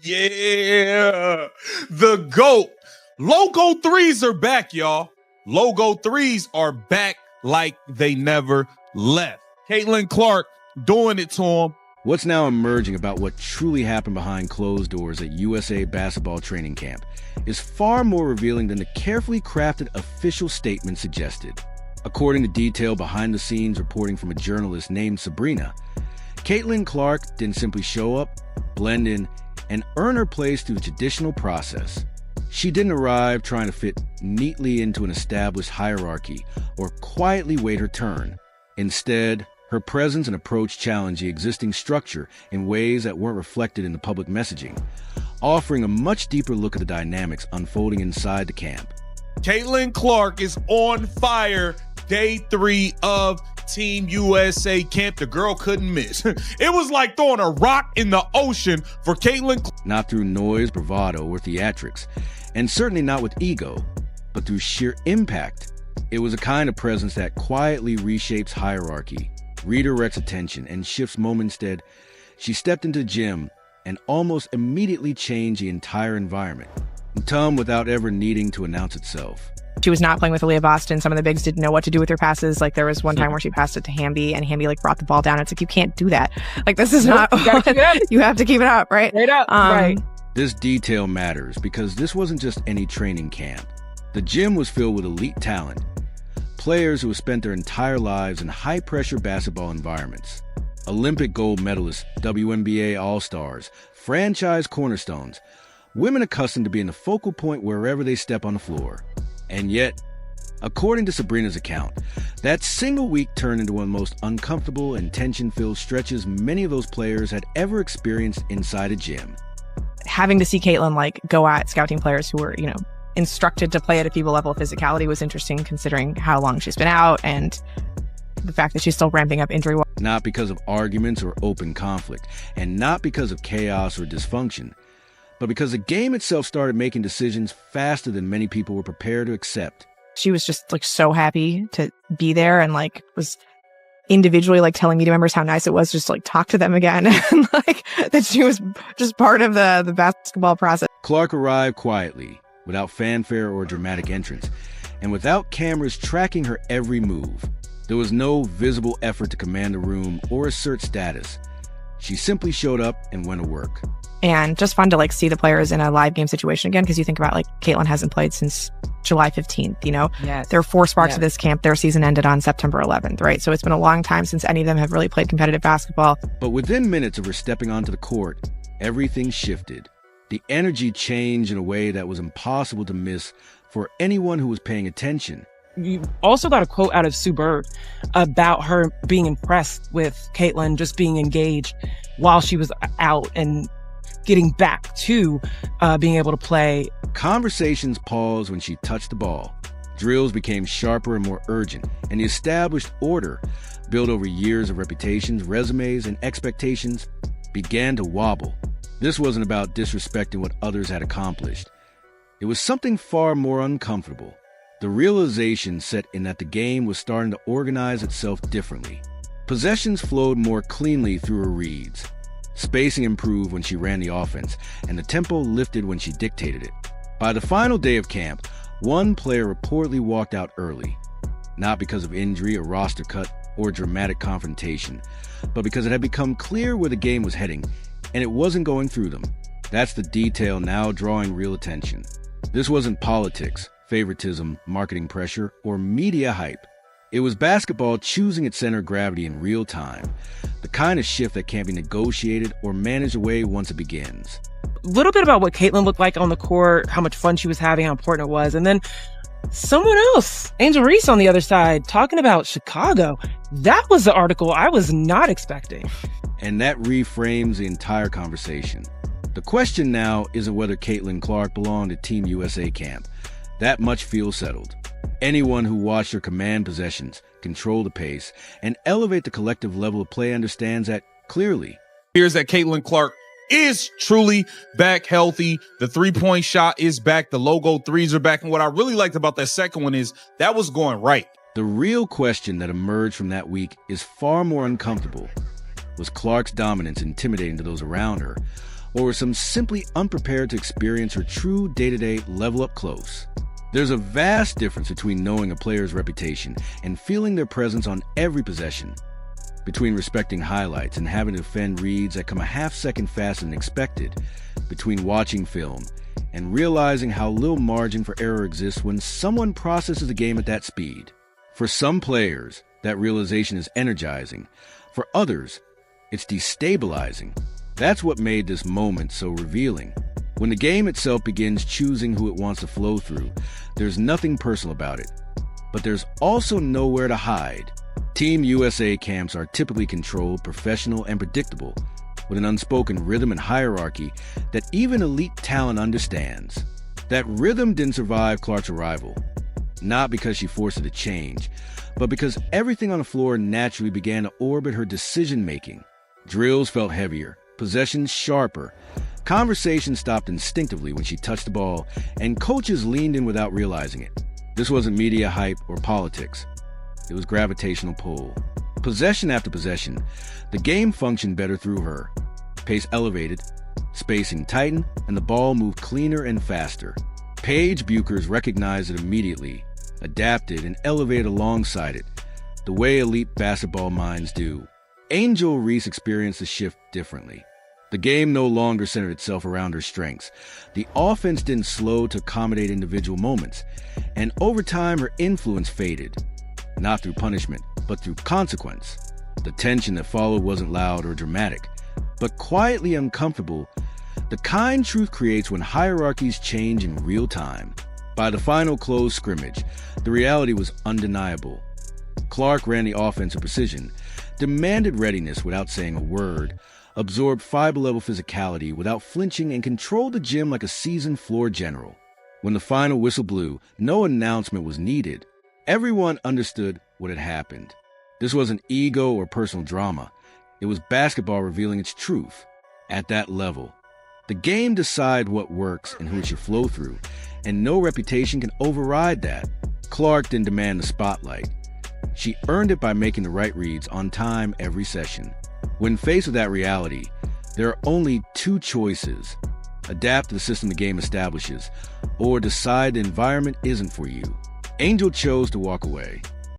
Yeah, the GOAT. Logo threes are back, y'all. Logo threes are back like they never left. Caitlin Clark doing it to him. What's now emerging about what truly happened behind closed doors at USA basketball training camp is far more revealing than the carefully crafted official statement suggested. According to detailed behind-the-scenes reporting from a journalist named Sabrina, Caitlin Clark didn't simply show up, blend in, and earn her place through the traditional process. She didn't arrive trying to fit neatly into an established hierarchy or quietly wait her turn. Instead, her presence and approach challenged the existing structure in ways that weren't reflected in the public messaging, offering a much deeper look at the dynamics unfolding inside the camp. Caitlin Clark is on fire. Day 3 of Team USA camp. The girl couldn't miss. It was like throwing a rock in the ocean for Caitlin. Not through noise, bravado, or theatrics, and certainly not with ego, but through sheer impact. It was a kind of presence that quietly reshapes hierarchy, redirects attention, and shifts moment instead. She stepped into the gym and almost immediately changed the entire environment, without ever needing to announce itself. She was not playing with Aaliyah Boston. Some of the bigs didn't know what to do with her passes. Like there was one time where she passed it to Hamby and Hamby like brought the ball down. It's like, you can't do that. Like this is not, you have to keep it up, right? Straight up, right. This detail matters because this wasn't just any training camp. The gym was filled with elite talent, players who have spent their entire lives in high-pressure basketball environments. Olympic gold medalists, WNBA All-Stars, franchise cornerstones, women accustomed to being the focal point wherever they step on the floor. And yet, according to Sabrina's account, that single week turned into one of the most uncomfortable and tension-filled stretches many of those players had ever experienced inside a gym. Having to see Caitlin like go at scouting players who were, instructed to play at a FIBA level of physicality was interesting considering how long she's been out and the fact that she's still ramping up injury. Not because of arguments or open conflict, and not because of chaos or dysfunction, but because the game itself started making decisions faster than many people were prepared to accept. She was just like so happy to be there and like was individually like telling media members how nice it was just like talk to them again and like that she was just part of the basketball process. Clark arrived quietly, without fanfare or dramatic entrance, and without cameras tracking her every move. There was no visible effort to command the room or assert status. She simply showed up and went to work. And just fun to like see the players in a live game situation again, because you think about like Caitlin hasn't played since July 15th, Yes. There are 4 sparks Yes. of this camp. Their season ended on September 11th, right? So it's been a long time since any of them have really played competitive basketball. But within minutes of her stepping onto the court, everything shifted. The energy changed in a way that was impossible to miss for anyone who was paying attention. You also got a quote out of Sue Bird about her being impressed with Caitlin just being engaged while she was out and getting back to being able to play. Conversations paused when she touched the ball. Drills became sharper and more urgent, and the established order, built over years of reputations, resumes, and expectations, began to wobble. This wasn't about disrespecting what others had accomplished. It was something far more uncomfortable. The realization set in that the game was starting to organize itself differently. Possessions flowed more cleanly through her reads. Spacing improved when she ran the offense, and the tempo lifted when she dictated it. By the final day of camp, one player reportedly walked out early, not because of injury, a roster cut, or dramatic confrontation, but because it had become clear where the game was heading, and it wasn't going through them. That's the detail now drawing real attention. This wasn't politics, favoritism, marketing pressure, or media hype. It was basketball choosing its center of gravity in real time, the kind of shift that can't be negotiated or managed away once it begins. A little bit about what Caitlin looked like on the court, how much fun she was having, how important it was. And then someone else, Angel Reese on the other side, talking about Chicago. That was the article I was not expecting. And that reframes the entire conversation. The question now isn't whether Caitlin Clark belonged to Team USA camp. That much feels settled. Anyone who watched her command possessions, control the pace, and elevate the collective level of play understands that clearly. Here's that Caitlin Clark is truly back healthy. The 3-point shot is back. The logo threes are back. And what I really liked about that second one is that was going right. The real question that emerged from that week is far more uncomfortable. Was Clark's dominance intimidating to those around her? or was some simply unprepared to experience her true day-to-day level up close? There's a vast difference between knowing a player's reputation and feeling their presence on every possession, between respecting highlights and having to defend reads that come a half-second faster than expected, between watching film and realizing how little margin for error exists when someone processes the game at that speed. For some players, that realization is energizing. For others, it's destabilizing. That's what made this moment so revealing. When the game itself begins choosing who it wants to flow through, there's nothing personal about it. But there's also nowhere to hide. Team USA camps are typically controlled, professional, and predictable, with an unspoken rhythm and hierarchy that even elite talent understands. That rhythm didn't survive Clark's arrival, not because she forced it to change, but because everything on the floor naturally began to orbit her decision-making. Drills felt heavier, possessions sharper, conversations stopped instinctively when she touched the ball, and coaches leaned in without realizing it. This wasn't media hype or politics. It was gravitational pull. Possession after possession, the game functioned better through her. Pace elevated, spacing tightened, and the ball moved cleaner and faster. Paige Bueckers recognized it immediately, adapted, and elevated alongside it, the way elite basketball minds do. Angel Reese experienced the shift differently. The game no longer centered itself around her strengths. The offense didn't slow to accommodate individual moments, and over time her influence faded. Not through punishment, but through consequence. The tension that followed wasn't loud or dramatic, but quietly uncomfortable, the kind truth creates when hierarchies change in real time. By the final close scrimmage, the reality was undeniable. Clark ran the offense with precision, demanded readiness without saying a word, absorbed fiber-level physicality without flinching, and controlled the gym like a seasoned floor general. When the final whistle blew, no announcement was needed. Everyone understood what had happened. This wasn't ego or personal drama. It was basketball revealing its truth. At that level, the game decides what works and who it should flow through, and no reputation can override that. Clark didn't demand the spotlight. She earned it by making the right reads on time every session. When faced with that reality, there are only two choices: adapt to the system the game establishes, or decide the environment isn't for you. Angel chose to walk away.